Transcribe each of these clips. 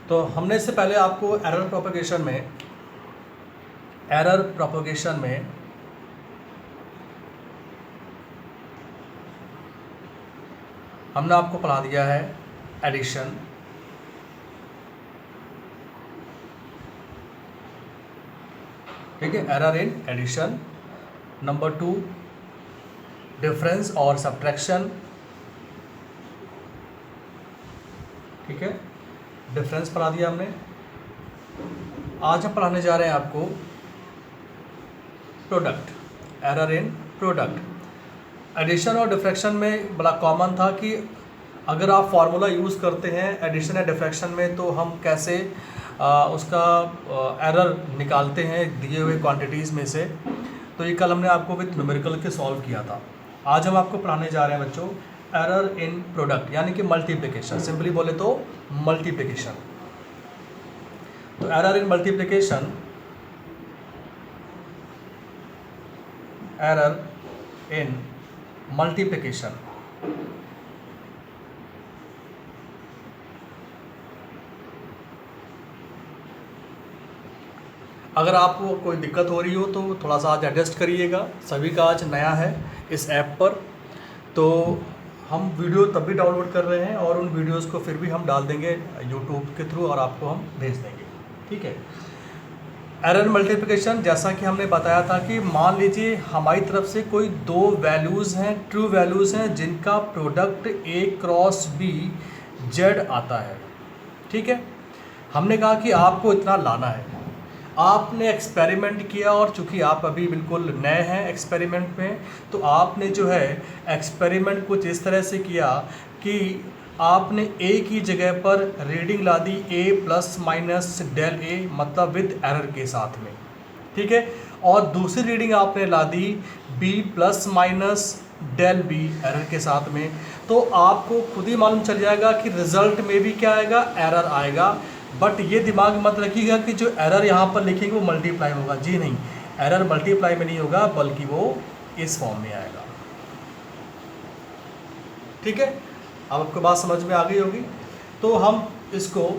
तो हमने इससे पहले आपको एरर प्रोपगेशन में हमने आपको पढ़ा दिया है एडिशन, ठीक है, error in addition. Number 2 difference और सब्ट्रैक्शन, ठीक है, डिफरेंस पढ़ा दिया हमने। आज हम पढ़ाने जा रहे हैं आपको product, error in product. Addition और डिफ्रैक्शन में बड़ा कॉमन था कि अगर आप फार्मूला यूज़ करते हैं एडिशन या डिफ्रैक्शन में तो हम कैसे उसका एरर निकालते हैं दिए हुए क्वांटिटीज़ में से। तो ये कल हमने आपको विद न्यूमेरिकल के सॉल्व किया था। आज हम आपको पढ़ाने जा रहे हैं बच्चों एरर इन प्रोडक्ट, यानी कि मल्टीप्लिकेशन। सिंपली बोले तो मल्टीप्लिकेशन। तो error in multiplication, error in multiplication. अगर आपको कोई दिक्कत हो रही हो तो थोड़ा सा आज एडजस्ट करिएगा। सभी का आज नया है इस ऐप पर, तो हम वीडियो तब भी डाउनलोड कर रहे हैं और उन वीडियोस को फिर भी हम डाल देंगे यूट्यूब के थ्रू और आपको हम भेज देंगे, ठीक है। एरर मल्टीप्लिकेशन, जैसा कि हमने बताया था कि मान लीजिए हमारी तरफ से कोई दो वैल्यूज़ हैं, ट्रू वैल्यूज़ हैं, जिनका product A cross B Z आता है, ठीक है। हमने कहा कि आपको इतना लाना है। आपने एक्सपेरिमेंट किया और चूंकि आप अभी बिल्कुल नए हैं एक्सपेरिमेंट में, तो आपने जो है एक्सपेरिमेंट कुछ इस तरह से किया कि आपने A की जगह पर रीडिंग ला दी A plus minus del A, मतलब विद एरर के साथ में, ठीक है। और दूसरी रीडिंग आपने ला दी B plus minus del B error के साथ में। तो आपको खुद ही मालूम चल जाएगा कि रिजल्ट में भी क्या आएगा, एरर आएगा। बट ये दिमाग मत रखिएगा कि जो एरर यहाँ पर लिखेंगे वो मल्टीप्लाई होगा। जी नहीं, एरर मल्टीप्लाई में नहीं होगा बल्कि वो इस फॉर्म में आएगा, ठीक है। अब आपको बात समझ में आ गई होगी। तो हम इसको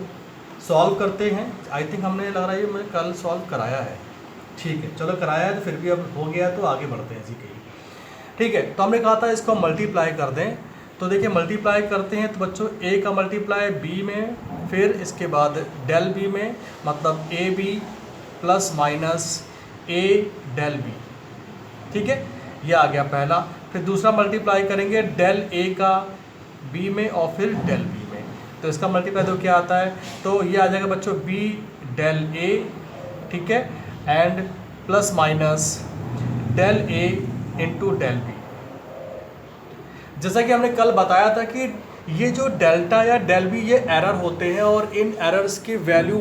सॉल्व करते हैं। आई थिंक हमने लग रहा है मैं कल सॉल्व कराया है, ठीक है, चलो कराया है तो फिर भी अब हो गया तो आगे बढ़ते हैं जी कहीं, ठीक है। तो हमने कहा था इसको मल्टीप्लाई कर दें। तो देखिए मल्टीप्लाई करते हैं तो बच्चों A का मल्टीप्लाई B में, फिर इसके बाद डेल B में, मतलब AB plus minus A del B, ठीक है, ये आ गया पहला। फिर दूसरा मल्टीप्लाई करेंगे डेल A का B में और फिर डेल B में, तो इसका मल्टीप्लाई तो क्या आता है, तो ये आ जाएगा बच्चों B डेल A, ठीक है, and plus minus del A into del B। जैसा कि हमने कल बताया था कि ये जो डेल्टा या डेल बी ये एरर होते हैं और इन एरर्स की वैल्यू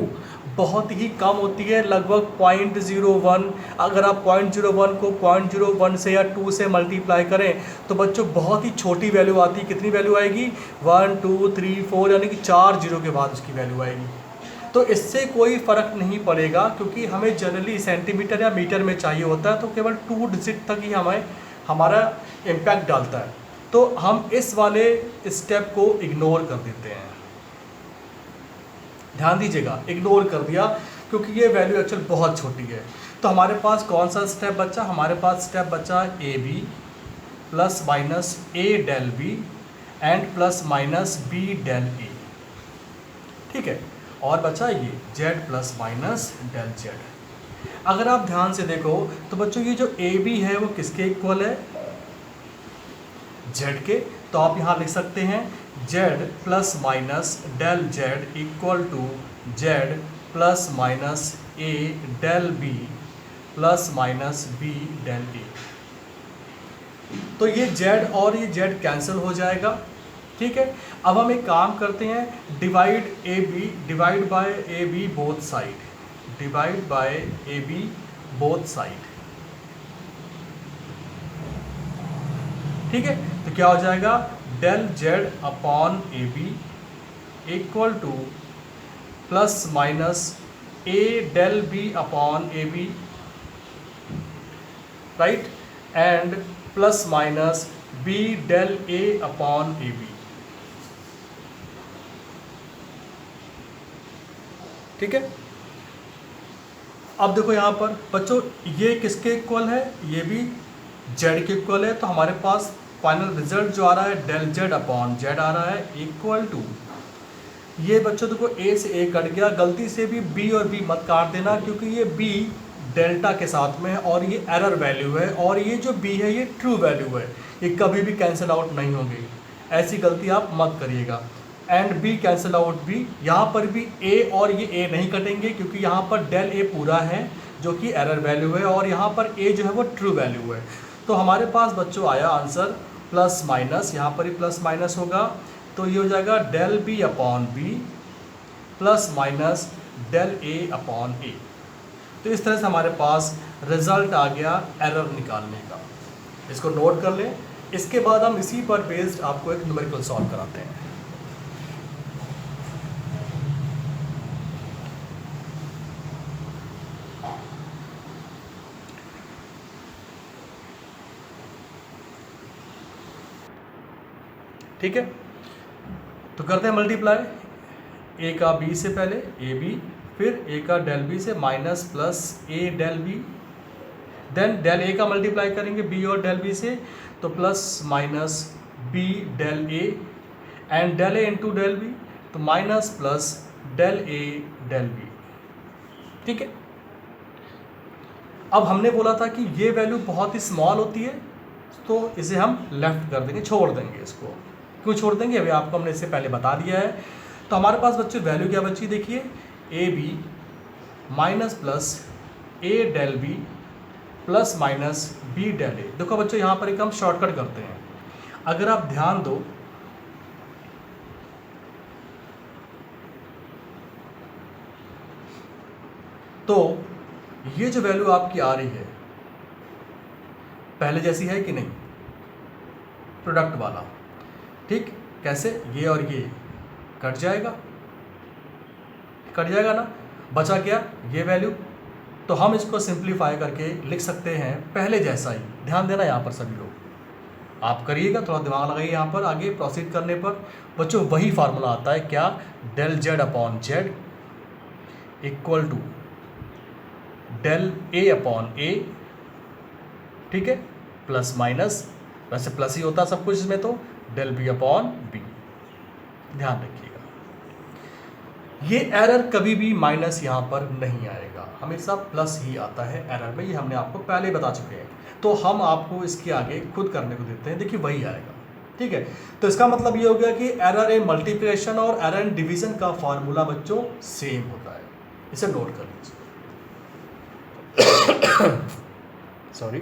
बहुत ही कम होती है, लगभग 0.01। अगर आप 0.01 को 0.01 से या 2 से मल्टीप्लाई करें तो बच्चों बहुत ही छोटी वैल्यू आती है। कितनी वैल्यू आएगी, 1 2 3 4, यानी कि 4 जीरो के बाद उसकी वैल्यू आएगी। तो इससे कोई फ़र्क नहीं पड़ेगा क्योंकि हमें जनरली सेंटीमीटर या मीटर में चाहिए होता है, तो केवल 2 डिजिट तक ही हमारा इम्पैक्ट डालता है। तो हम इस वाले स्टेप को इग्नोर कर देते हैं। ध्यान दीजिएगा, इग्नोर कर दिया क्योंकि ये वैल्यू एक्चुअल बहुत छोटी है। तो हमारे पास कौन सा स्टेप बचा, हमारे पास स्टेप बचा AB plus minus A del B and plus minus B del A, ठीक है। और बचा ये Z plus minus del Z। अगर आप ध्यान से देखो तो बच्चों ये जो AB है वो किसके इक्वल है, Z के। तो आप यहाँ लिख सकते हैं Z plus minus del Z equal to Z plus minus A del B plus minus B del A। तो ये Z और ये Z कैंसिल हो जाएगा, ठीक है। अब हम एक काम करते हैं, divide by AB both side, divide by AB both side, ठीक है। तो क्या हो जाएगा, del Z upon AB equal to plus minus A del B upon AB, right, and plus minus B del A upon AB। ठीक है। अब देखो यहाँ पर बच्चों ये किसके इक्वल है, ये भी जेड के इक्वल है, तो हमारे पास फाइनल रिजल्ट जो आ रहा है डेल जेड अपॉन जेड आ रहा है इक्वल टू, ये बच्चों देखो ए से ए कट गया, गलती से भी बी और बी मत काट देना क्योंकि ये बी डेल्टा के साथ में है और ये एरर वैल्यू है, और ये जो बी है ये ट्रू वैल्यू है, ये कभी भी कैंसिल आउट नहीं होंगे, ऐसी गलती आप मत करिएगा। And B cancel out B, यहाँ पर भी ए और ये ए नहीं कटेंगे क्योंकि यहाँ पर डेल ए पूरा है जो कि एरर वैल्यू है, और यहाँ पर ए जो है वो ट्रू वैल्यू है। तो हमारे पास बच्चों आया आंसर प्लस माइनस, यहाँ पर ही प्लस माइनस होगा, तो ये हो जाएगा del B upon B plus minus del A upon A. तो इस तरह से हमारे पास रिजल्ट आ गया एरर निकालने का, इसको नोट कर लें। इसके बाद हम इसी पर बेस्ड आपको एक न्यूमेरिकल सॉल्व कराते हैं। ठीक है, तो करते हैं मल्टीप्लाई, ए का बी से पहले ए बी, फिर ए का डेल बी से minus plus A del B, then del A का मल्टीप्लाई करेंगे बी और डेल बी से, तो plus minus B del A, and del A into del B, तो minus plus del A del B. ठीक है, अब हमने बोला था कि ये वैल्यू बहुत ही स्मॉल होती है, तो इसे हम लेफ्ट कर देंगे, छोड़ देंगे इसको। क्यों छोड़ देंगे, अभी आपको हमने इससे पहले बता दिया है। तो हमारे पास बच्चे वैल्यू क्या बची, देखिए A B minus plus A del B plus minus B del A. देखो बच्चों यहाँ पर एक हम शॉर्टकट करते हैं, अगर आप ध्यान दो तो ये जो वैल्यू आपकी आ रही है पहले जैसी है कि नहीं, प्रोडक्ट वाला, ठीक, कैसे, ये और ये कट जाएगा, कट जाएगा ना, बचा क्या, ये वैल्यू। तो हम इसको सिंप्लीफाई करके लिख सकते हैं पहले जैसा ही। ध्यान देना यहाँ पर सभी लोग, आप करिएगा, थोड़ा दिमाग लगाइए यहाँ पर। आगे प्रोसीड करने पर बच्चों वही फार्मूला आता है, क्या, del Z upon Z equal to del A upon A, ठीक है, प्लस माइनस, वैसे प्लस ही होता सब कुछ इसमें, तो डेल बी अपॉन बी। ध्यान रखिएगा, ये एरर कभी भी माइनस यहाँ पर नहीं आएगा, हमेशा प्लस ही आता है एरर में, ये हमने आपको पहले बता चुके हैं। तो हम आपको इसके आगे खुद करने को देते हैं, देखिए वही आएगा। ठीक है, तो इसका मतलब ये हो गया कि एरर इन मल्टीप्लिकेशन और एरर इन डिवीजन का फॉर्मूला बच्चों सेम होता है, इसे नोट कर लीजिए। सॉरी,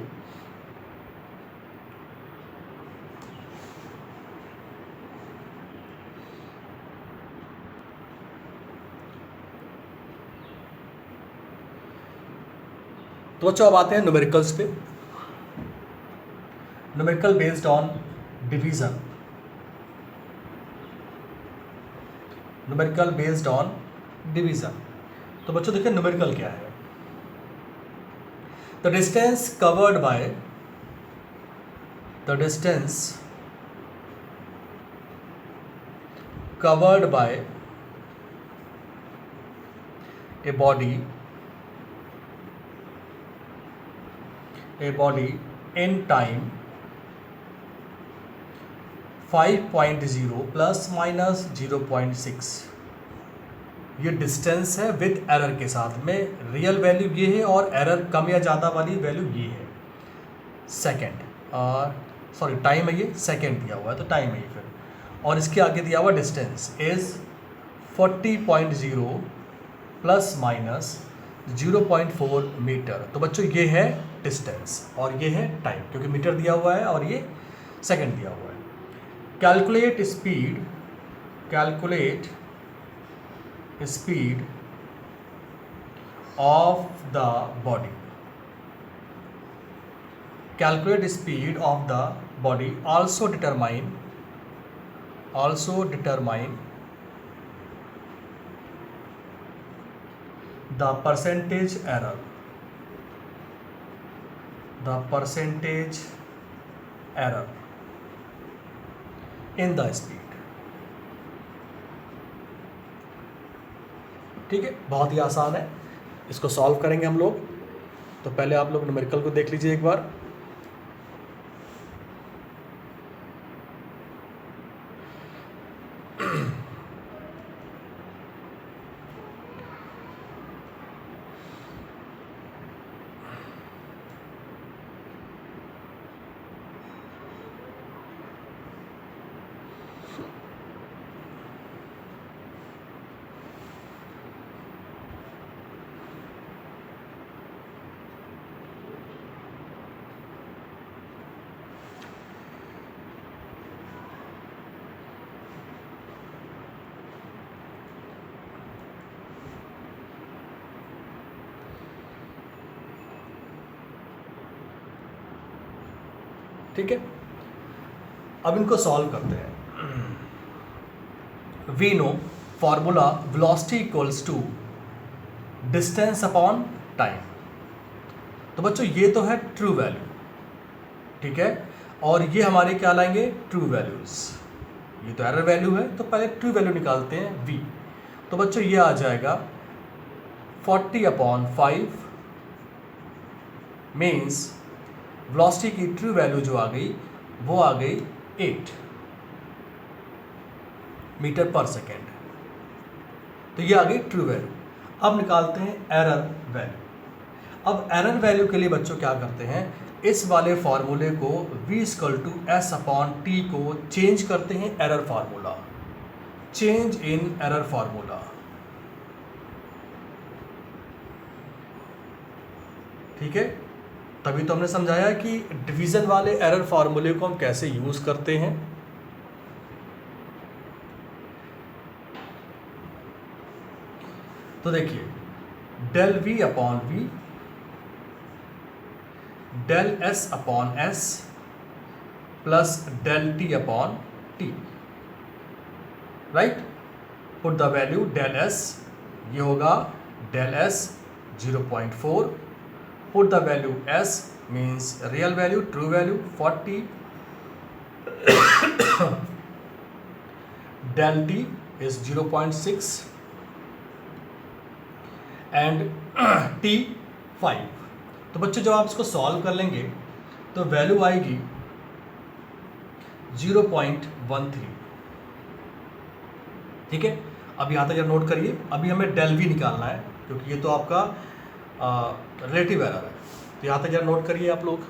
तो बच्चों अब आते हैं न्यूमेरिकल्स पे। Numerical based on division, numerical based on division. तो बच्चों देखिए न्यूमेरिकल क्या है, the distance covered by, the distance covered by a body in time 5.0 plus minus 0.6, ये डिस्टेंस है विद एरर के साथ में, रियल वैल्यू ये है और एरर कम या ज़्यादा वाली वैल्यू ये है। सेकेंड, सॉरी टाइम है, ये सेकेंड दिया हुआ है तो टाइम है ये फिर, और इसके आगे दिया हुआ distance is 40.0 plus minus 0.4 metre. तो बच्चों ये है डिस्टेंस और ये है टाइम, क्योंकि मीटर दिया हुआ है और ये सेकंड दिया हुआ है। Calculate speed, calculate speed of the body, calculate speed of the body, also determine the percentage error, the percentage error in the speed। ठीक है, बहुत ही आसान है, इसको सॉल्व करेंगे हम लोग। तो पहले आप लोग न्यूमेरिकल को देख लीजिए एक बार। ठीक है, अब इनको सॉल्व करते हैं। We know formula velocity equals to distance upon time. तो बच्चों ये तो है ट्रू वैल्यू, ठीक है, और ये हमारे क्या लाएंगे, ट्रू वैल्यूज। ये तो एरर वैल्यू है, तो पहले ट्रू वैल्यू निकालते हैं v। तो बच्चों ये आ जाएगा 40/5 मीन्स वेलोसिटी की ट्रू वैल्यू जो आ गई वो आ गई 8 मीटर पर सेकेंड। तो ये आ गई ट्रू वैल्यू। अब निकालते हैं एरर वैल्यू। अब एरर वैल्यू के लिए बच्चों क्या करते हैं, इस वाले फॉर्मूले को v=s/t को चेंज करते हैं error formula, change in error formula. ठीक है, तभी तो हमने समझाया कि डिवीजन वाले एरर फार्मूले को हम कैसे यूज करते हैं। तो देखिए del v/v del s/s plus del t/t, right. Put the value del s, ये होगा del s 0.4, put the value s means real value, true value 40, del t is 0.6 and t 5। तो बच्चों जब आप इसको सॉल्व कर लेंगे तो वैल्यू आएगी 0.13। ठीक है, अब यहाँ तक जरा नोट करिए। अभी हमें del v निकालना है क्योंकि ये तो आपका रिलेटिव एरर है। तो यहाँ तक जरा नोट करिए आप लोग।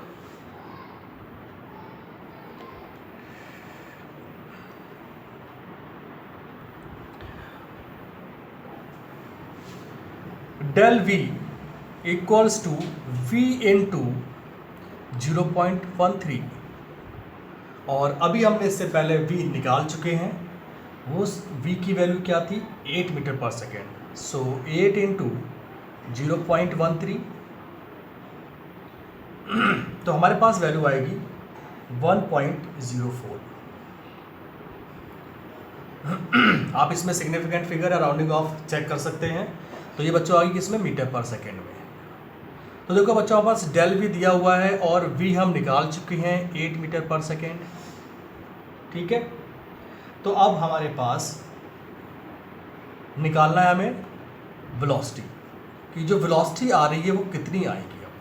del v equals to v into 0.13, और अभी हमने इससे पहले v निकाल चुके हैं। वो v की वैल्यू क्या थी, 8 मीटर पर सेकेंड। सो 8 इंटू 0.13, तो हमारे पास वैल्यू आएगी 1.04। आप इसमें सिग्निफिकेंट फिगर या राउंडिंग ऑफ चेक कर सकते हैं। तो ये बच्चों आ गई किसमें, मीटर पर सेकेंड में। तो देखो बच्चों हमारे पास del v दिया हुआ है और v हम निकाल चुके हैं 8 मीटर पर सेकेंड। ठीक है, तो अब हमारे पास निकालना है हमें वेलोसिटी, कि जो वेलोसिटी आ रही है वो कितनी आएगी। अब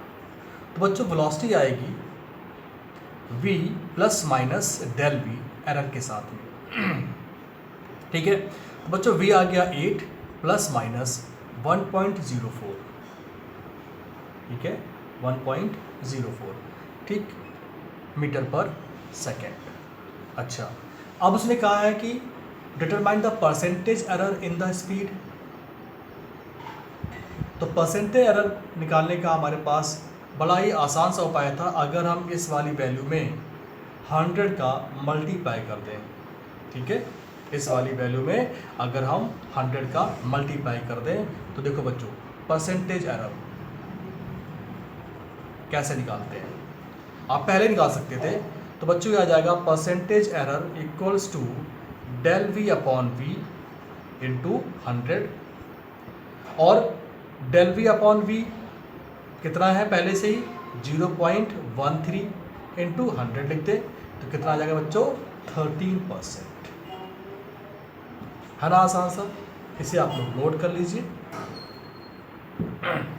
तो बच्चों वेलोसिटी आएगी v plus minus del v error के साथ में। ठीक है, तो बच्चों v आ गया 8 प्लस माइनस 1.04। ठीक है, 1.04, ठीक, मीटर पर सेकेंड। अच्छा, अब उसने कहा है कि determine the percentage error in the speed. तो परसेंटेज एरर निकालने का हमारे पास बड़ा ही आसान सा उपाय था। अगर हम इस वाली वैल्यू में 100 का मल्टीप्लाई कर दें, ठीक है, इस वाली वैल्यू में अगर हम 100 का मल्टीप्लाई कर दें, तो देखो बच्चों परसेंटेज एरर कैसे निकालते हैं। आप पहले निकाल सकते थे। तो बच्चों ये आ जाएगा percentage error equals to del v/v into 100, और del v/v कितना है पहले से ही 0.13 इंटू 100 लिखते, तो कितना आ जाएगा बच्चों, 13%। है ना आसान सा। इसे आप लोग नोट कर लीजिए।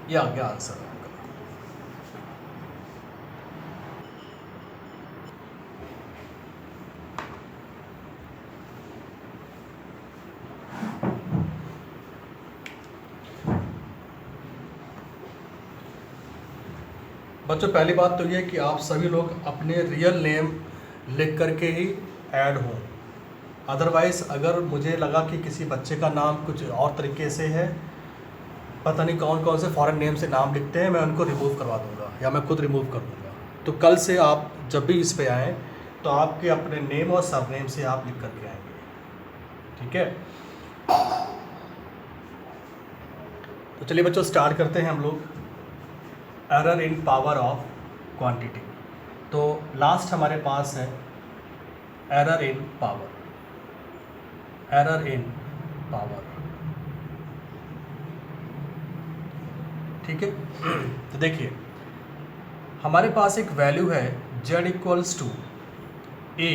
ये आ गया आंसर आपका। बच्चों पहली बात तो ये है कि आप सभी लोग अपने रियल नेम लिख करके ही ऐड हों। अदरवाइज़ अगर मुझे लगा कि किसी बच्चे का नाम कुछ और तरीके से है, पता नहीं कौन कौन से फॉरेन नेम से नाम लिखते हैं, मैं उनको रिमूव करवा दूंगा या मैं खुद रिमूव कर दूंगा। तो कल से आप जब भी इस पे आएँ तो आपके अपने नेम और सरनेम से आप लिख करके आएंगे, ठीक है। तो चलिए बच्चों स्टार्ट करते हैं हम लोग। Error in power of quantity. तो लास्ट हमारे पास है error in power, error in power, ठीक है। तो देखिए हमारे पास एक वैल्यू है z इक्वल्स टू a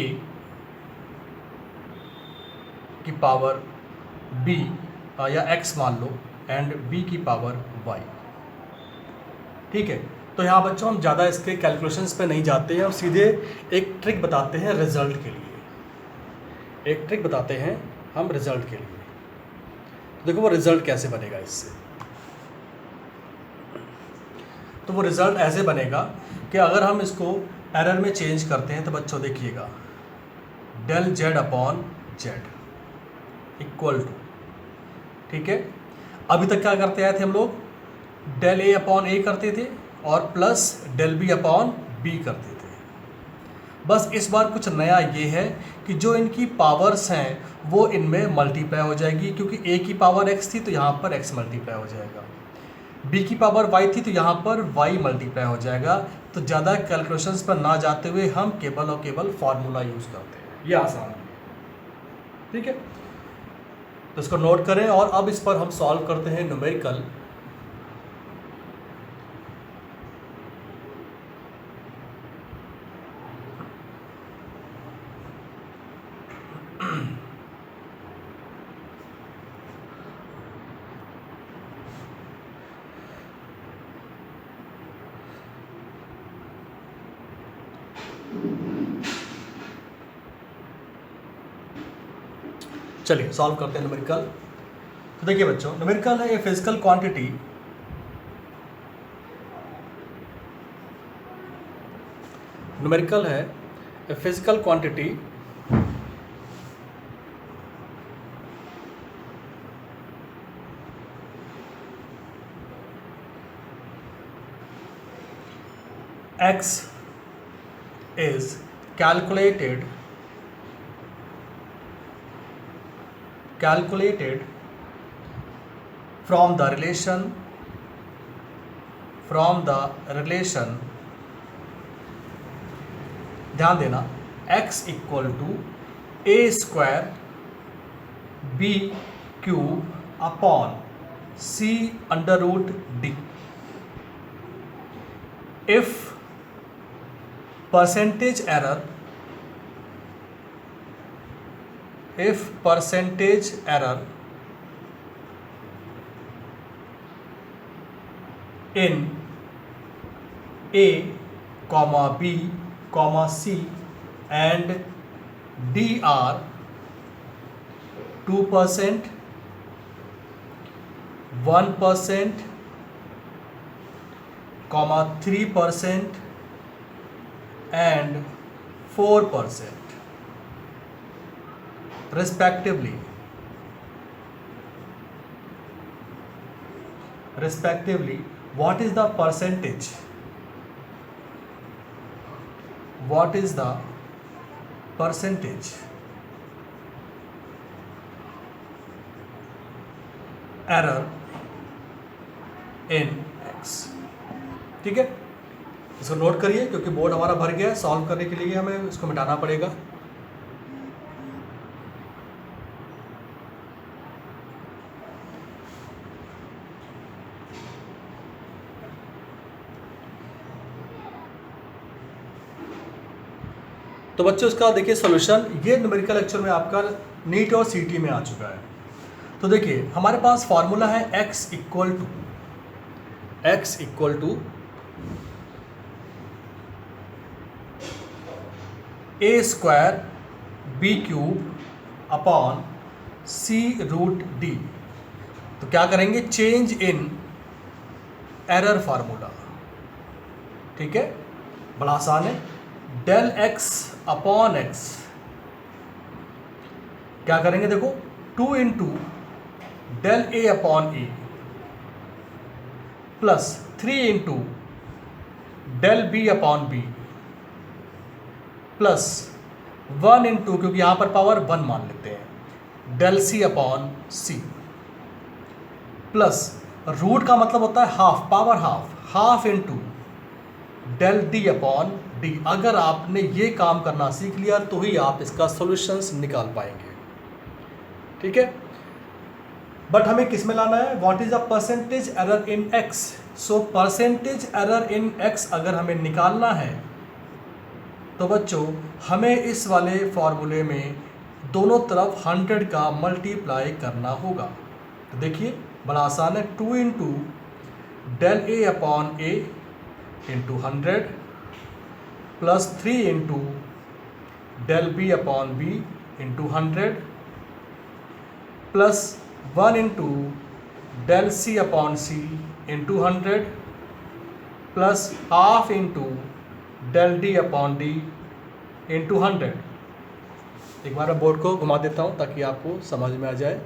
की पावर b या x मान लो एंड b की पावर y, ठीक है। तो यहाँ बच्चों हम ज़्यादा इसके कैलकुलेशंस पे नहीं जाते हैं और सीधे एक ट्रिक बताते हैं रिजल्ट के लिए। एक ट्रिक बताते हैं हम रिजल्ट के लिए। तो देखो वो रिजल्ट कैसे बनेगा इससे। तो वो रिजल्ट ऐसे बनेगा कि अगर हम इसको एरर में चेंज करते हैं तो बच्चों देखिएगा del Z upon Z equal to, ठीक है। अभी तक क्या करते आए थे हम लोग, डेल ए अपॉन ए करते थे और plus del B upon B करते थे। बस इस बार कुछ नया ये है कि जो इनकी पावर्स हैं वो इनमें मल्टीप्लाई हो जाएगी, क्योंकि ए की पावर एक्स थी तो यहाँ पर एक्स मल्टीप्लाई हो जाएगा, बी की पावर वाई थी तो यहाँ पर वाई मल्टीप्लाई हो जाएगा। तो ज़्यादा कैलकुलेशंस पर ना जाते हुए हम केवल और केवल फार्मूला यूज़ करते हैं, ये आसान है, ठीक है। तो इसको नोट करें और अब इस पर हम सॉल्व करते हैं न्यूमेरिकल। चलिए सॉल्व करते हैं न्यूमेरिकल। तो देखिए बच्चों न्यूमेरिकल है ए फिजिकल क्वांटिटी न्यूमेरिकल है a physical quantity x is calculated from the relation ध्यान देना x equal to a square b cube upon c under root d। if percentage error in a comma b comma c and d are 2%, 1%, 3% and 4% respectively, what is the percentage? Error in x, ठीक है। इसको note करिए क्योंकि board हमारा भर गया है। Solve करने के लिए हमें इसको मिटाना पड़ेगा। तो बच्चों इसका देखिए सॉल्यूशन, ये न्यूमेरिकल लेक्चर में आपका नीट और सीटी में आ चुका है। तो देखिए हमारे पास फॉर्मूला है x equal to a square b cube upon c root d। तो क्या करेंगे, चेंज इन एरर फार्मूला, ठीक है, बड़ा आसान है। डेल x अपॉन एक्स क्या करेंगे, देखो 2 into del a upon A plus 3 into del b upon B plus 1 into, क्योंकि यहां पर पावर 1 मान लेते हैं, del c upon C plus root का मतलब होता है half, power half into del D upon D. अगर आपने ये काम करना सीख लिया तो ही आप इसका सॉल्यूशंस निकाल पाएंगे, ठीक है। बट हमें किस में लाना है, what is the percentage error in x. So percentage error in x अगर हमें निकालना है तो बच्चों हमें इस वाले फॉर्मूले में दोनों तरफ 100 का मल्टीप्लाई करना होगा। तो देखिए बड़ा आसान है, 2 into del A upon A into 100 plus 3 into del B upon B into 100 plus 1 into del C upon C into 100 plus half into del D upon D into 100। एक बार मैं बोर्ड को घुमा देता हूँ ताकि आपको समझ में आ जाए,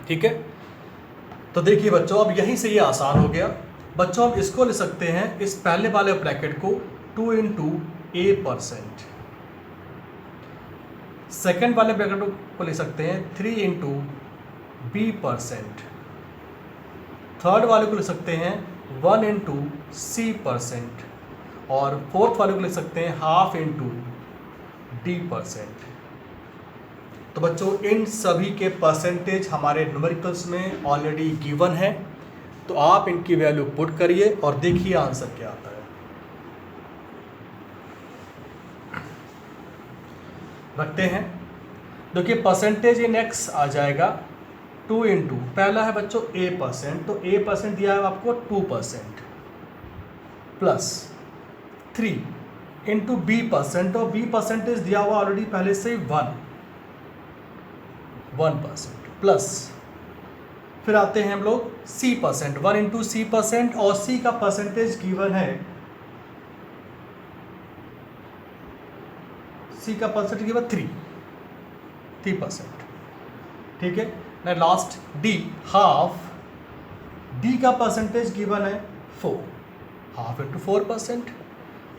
ठीक है। तो देखिए बच्चों अब यहीं से ये आसान हो गया। बच्चों हम इसको ले सकते हैं, इस पहले वाले ब्रैकेट को 2 इंटू a%, सेकेंड वाले ब्रैकेट को ले सकते हैं 3 इंटू b%, थर्ड वाले को ले सकते हैं 1 इंटू c%, और फोर्थ वाले को ले सकते हैं हाफ इंटू d%। तो बच्चों इन सभी के परसेंटेज हमारे न्यूमेरिकल्स में ऑलरेडी गिवन है, तो आप इनकी वैल्यू पुट करिए और देखिए आंसर क्या आता है। रखते हैं, देखिए परसेंटेज इन एक्स आ जाएगा 2 इंटू, पहला है बच्चों a%, तो a% दिया है आपको 2% प्लस 3 इंटू b%, और b% दिया हुआ ऑलरेडी पहले से 1% प्लस फिर आते हैं हम लोग c%, 1 इंटू c%, और c का परसेंटेज गिवन है, c का परसेंटेज गिवन 3%, ठीक है ना। लास्ट d, हाफ, d का परसेंटेज गिवन है 4, हाफ इंटू 4%।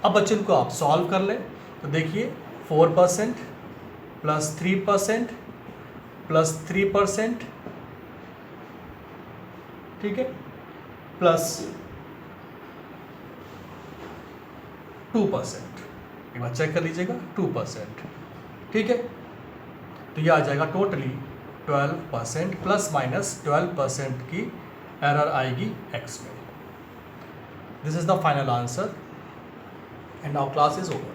अब बच्चों को आप सॉल्व कर लें, तो देखिए 4% प्लस 3% प्लस 3%, ठीक है, प्लस 2%, एक बार चेक कर लीजिएगा 2%, ठीक है। तो ये आ जाएगा टोटली 12%, प्लस माइनस 12% की एरर आएगी x में। This is the final answer and now class is over.